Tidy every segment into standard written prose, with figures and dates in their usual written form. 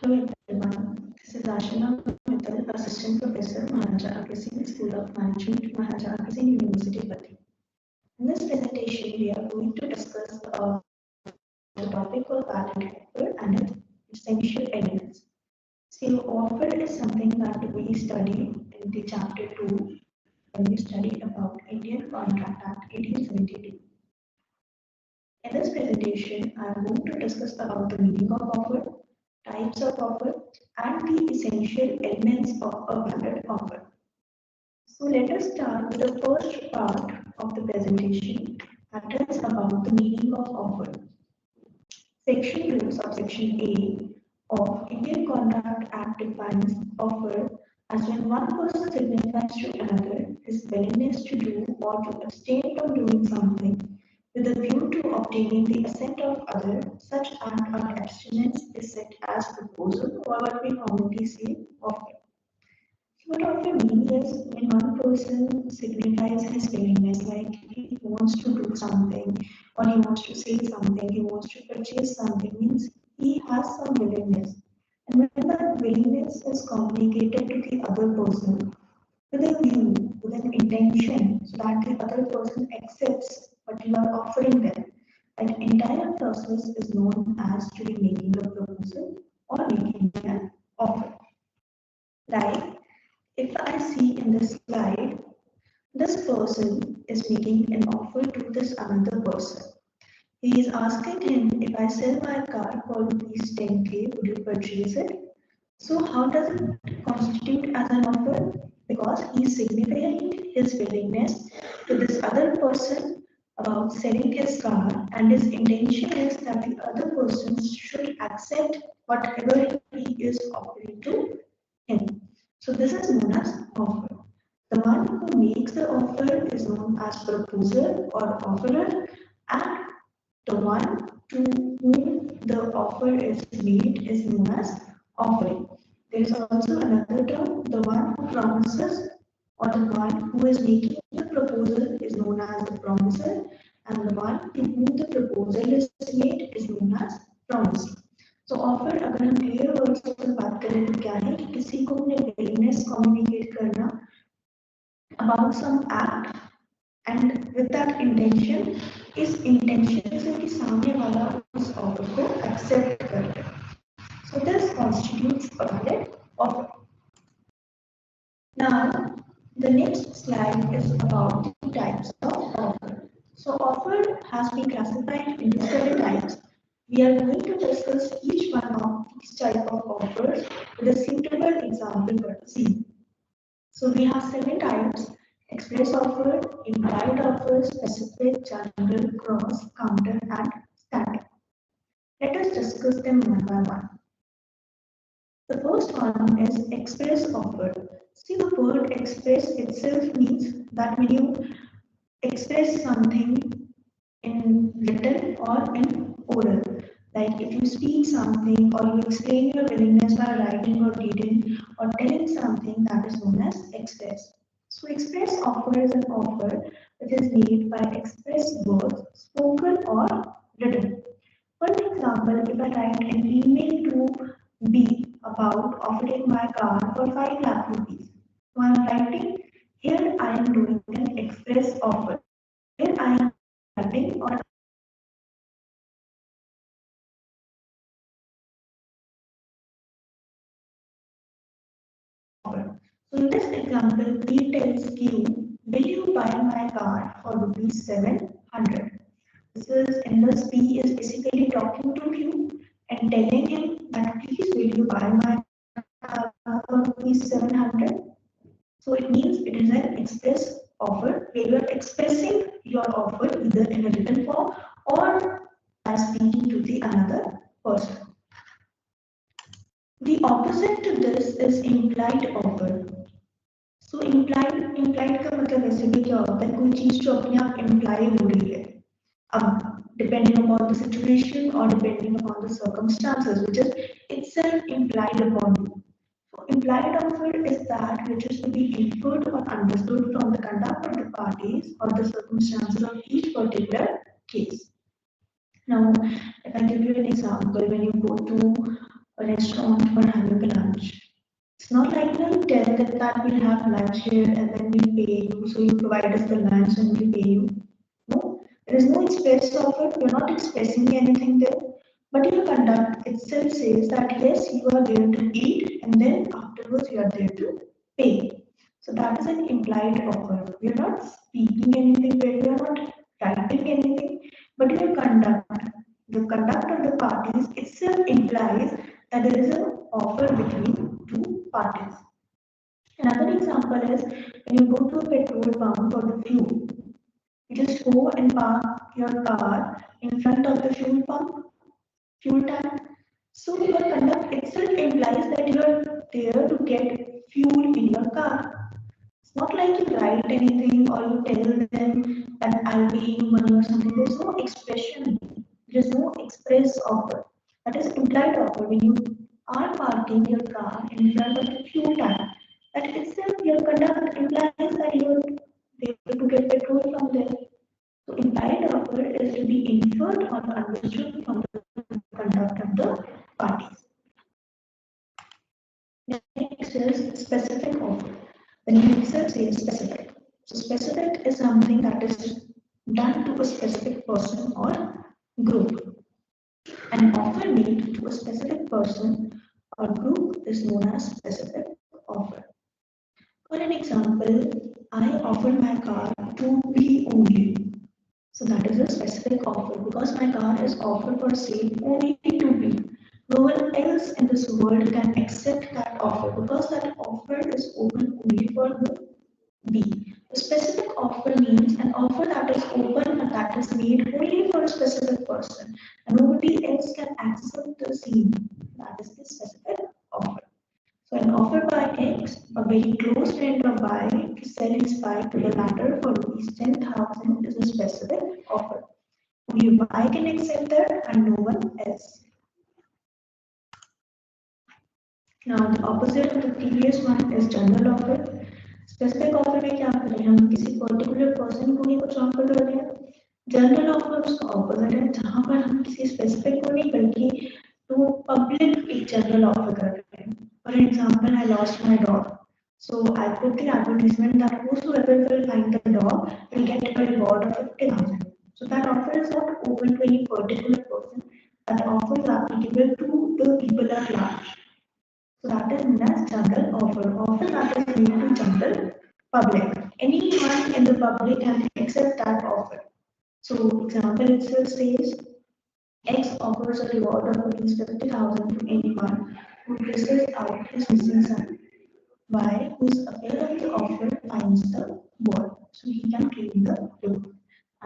Hello everyone, this is Aashima, Assistant Professor, Maharaja Agrasen School of Management, Maharaja Agrasen University, Baddi. In this presentation, we are going to discuss the topic of valid offer and its essential elements. So, offer is something that we study in the chapter 2 when we study about Indian Contract Act 1872. In this presentation, I am going to discuss about the meaning of offer, types of offer, and the essential elements of a valid offer. So let us start with the first part of the presentation, that is about the meaning of offer. Section 2, subsection A of Indian Contract Act defines offer as when one person signifies to another his willingness to do or to abstain from doing something with a view to obtaining the assent of other. Such act or abstinence is set as proposal, or what we commonly say offer. What offer means is when one person signifies his willingness, like he wants to do something, or he wants to say something, he wants to purchase something, means he has some willingness. And when that willingness is communicated to the other person with a view, with an intention, so that the other person accepts what you are offering them, that entire process is known as to be making a proposal or making an offer. Like if I see in this slide, this person is making an offer to this another person. He is asking him, if I sell my car for rupees 10k, would you purchase it? So how does it constitute as an offer? Because he is signifying his willingness to this other person about selling his car, and his intention is that the other person should accept whatever he is offering to him. So this is known as offer. The one who makes the offer is known as proposer or offerer, and the one to whom the offer is made is known as offering. There is also another term, the one who promises or the one who is making the proposal is known as the promiser, and the one to whom the proposal is made is known as promisee. So offer अगर हम clear words में बात करें तो क्या है कि किसी को अपने विलिंगनेस कम्युनिकेट करना about some act and with that intention, इस intention से कि सामने वाला उस offer को accept कर ले. So this constitutes a valid offer. Now the next slide is about the types of offer. So offer has been classified into 7 types. We are going to discuss each one of these type of offers with a suitable example for C. So we have 7 types: express offer, implied offer, specific, general, cross, counter, and standard. Let us discuss them one by one. The first one is express offer. See, the word express itself means that when you express something in written or in oral. Like if you speak something or you explain your willingness by writing or reading or telling something, that is known as express. So express offer is an offer which is made by express words, spoken or written. For example, if I write an email to B about offering my car for 5 lakh rupees, so I am writing here I am doing an express offer. Here I am writing or offer. So in this example, B tells Q, will you buy my car for rupees 700? This is in this B is basically talking to Q and telling him that please will you buy my car for rupees 700? So it means it is an express offer where you are expressing your offer either in a written form or by speaking to the another person. The opposite to this is implied offer. So implied का मतलब ऐसे भी क्या होता है, कोई चीज जो अपने आप imply हो रही है. अब depending upon the situation or depending upon the circumstances, which is itself implied upon you. So implied offer is that which is to be inferred or understood from the conduct of the parties or the circumstances of each particular case. Now, if I give you an example, when you go to a restaurant or having a lunch. It's not like you tell them that we'll have lunch here and then we'll pay you, so you provide us the lunch and we pay you. No, there is no express offer. You're not expressing anything there. But your conduct itself says that yes, you are there to eat and then afterwards you are there to pay. So that is an implied offer. We are not speaking anything there, we are not writing anything, but your conduct, the conduct of the parties itself implies that there is an offer between two parties. Another example is when you go to a petrol pump for the fuel, you just go and park your car in front of the fuel pump, fuel tank. So your conduct itself implies that you are there to get fuel in your car. It's not like you write anything or you tell them that I'll pay you money or something. There's no expression. There's no express offer. That is implied offer when you are parking your car in front of the fuel tank. That itself your conduct implies that you're there to get petrol from there. So implied offer is to be inferred or understood from the conduct of the parties. Next is specific offer. The name itself says specific. So specific is something that is done to a specific person or group. An offer made to a specific person or group is known as specific offer. For an example, I offered my car to be only. So that is a specific offer because my car is offered for sale only to me. No one else in this world can accept that offer because that offer is open only for the B. A specific offer means an offer that is open and that is made only for a specific person and nobody else can accept the same. That is the specific offer. So an offer by X, a very close friend of Y, to sell his bike to the latter for rupees 10,000 is a specific offer. Only Y can accept that and no one else. Now the opposite of the previous one is general offer. Specific offer में क्या करें हम किसी particular person को ही कुछ offer कर रहे हैं. General offer उसका opposite है जहाँ पर हम किसी specific को नहीं बल्कि तो public एक general offer कर रहे हैं. For example, I lost my dog. So I put the advertisement that whosoever will find the dog will get a reward of 50,000. So that offer is not open to any particular person. That offer is applicable to the people at large. So that is known as general offer. Offer that is made to general public. Anyone in the public can accept that offer. So example itself says X offers a reward of rupees 50,000 to anyone who traces out his missing son. Y, who is aware of the offer, finds the boy, so he can claim the reward.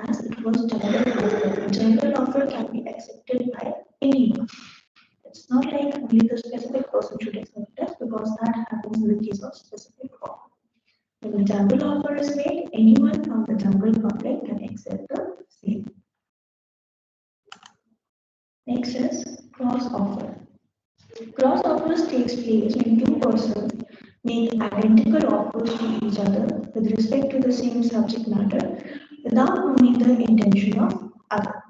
As it was general offer, a general offer can be accepted by anyone. It's not like only the specific person should accept it because that happens in the case of specific offer. When the general offer is made, anyone from the general public can accept the same. Next is cross offer. Cross offers takes place when two persons make identical offers to each other with respect to the same subject matter without knowing the intention of other.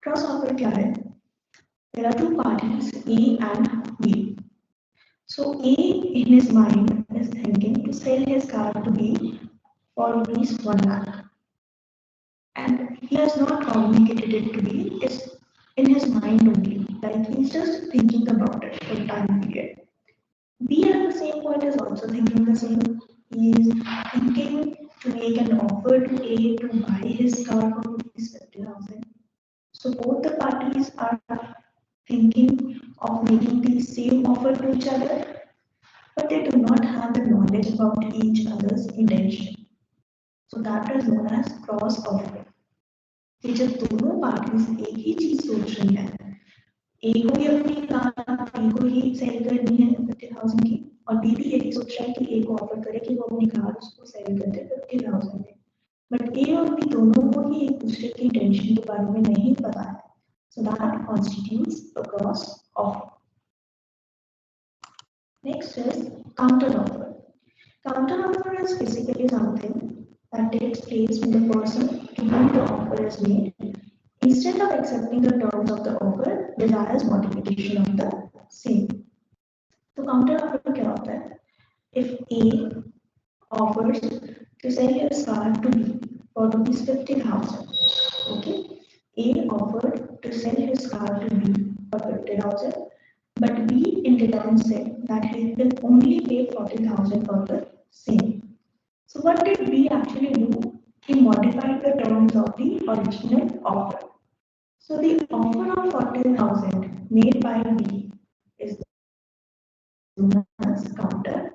Cross offer क्या है? There are two parties, A and B. So A in his mind is thinking to sell his car to B for rupees 1 lakh. And he has not communicated it to B, it's in his mind only. Like he's just thinking about it for time period. B at the same point is also thinking the same. He is thinking to make an offer to A to buy his car for rupees 50,000. So both the parties are thinking of making the same offer to each other, but they do not have the knowledge about each other's intention. So that is known as cross offer. कि जब दोनों parties एक ही चीज सोच रही हैं, ए को भी अपनी कार बी को ही सेल करनी है 50,000 की और बी भी यही सोच रहा है कि ए को ऑफर करे कि वो अपनी कार उसको सेल कर दे 50,000 में. बट ए और बी दोनों को ही एक दूसरे की इंटेंशन के बारे में नहीं पता है. So that constitutes a cross offer. Next is counter offer. Counter offer is basically something that takes place when the person to whom the offer is made, instead of accepting the terms of the offer, desires modification of the same. तो counter offer क्या होता है? If A offers to sell his car to B for rupees 50,000, okay? A offered to sell his car to B for 50,000, but B in return said that he will only pay 40,000 for the same. So what did B actually do? He modified the terms of the original offer. So the offer of 40,000 made by B is known as counter.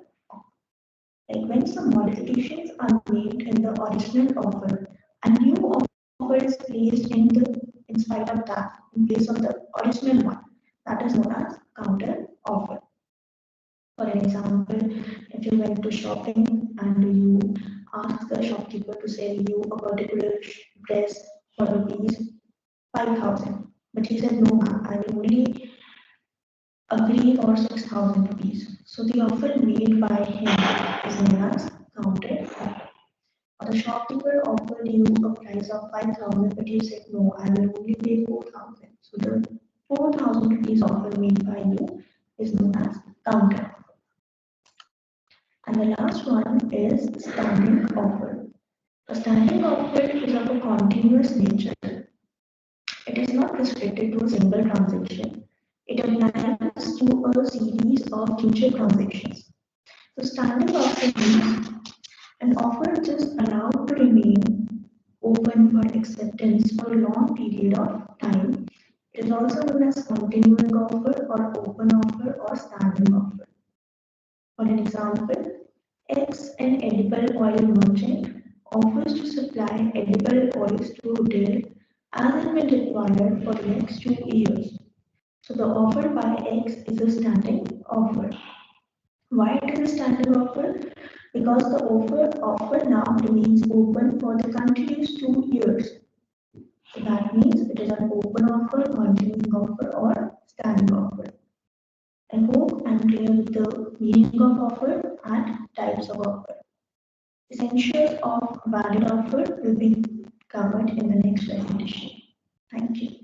Like when some modifications are made in the original offer, a new offer is placed in spite of that, in place of the original one. That is known as counter offer. For an example, if you went to shopping and you ask the shopkeeper to sell you a particular dress for rupees 5,000, but he said, no, ma'am, I will only agree for 6,000 rupees. So the offer made by him is known as counter offer. Or the shopkeeper offered you a price of 5,000, but you said, no, I will only pay 4,000. So the 4,000 rupees offer made by you is known as counter. And the last one is standing offer. A standing offer is of a continuous nature. It is not restricted to a single transaction. It applies to a series of future transactions. So standing offer means an offer which is allowed to remain open for acceptance for a long period of time. It is also known as continuing offer or open offer or standing offer. For an example, X, an edible oil merchant, offers to supply edible oils to Dell as and when required for the next 2 years. So the offer by X is a standing offer. Why it is a standing offer? Because the offer now remains open for the continuous 2 years. So that means it is an open offer, continuing offer, or standing offer. I hope I'm clear with the meaning of offer and types of offer. Essentials of valid offer will be covered in the next presentation. Thank you.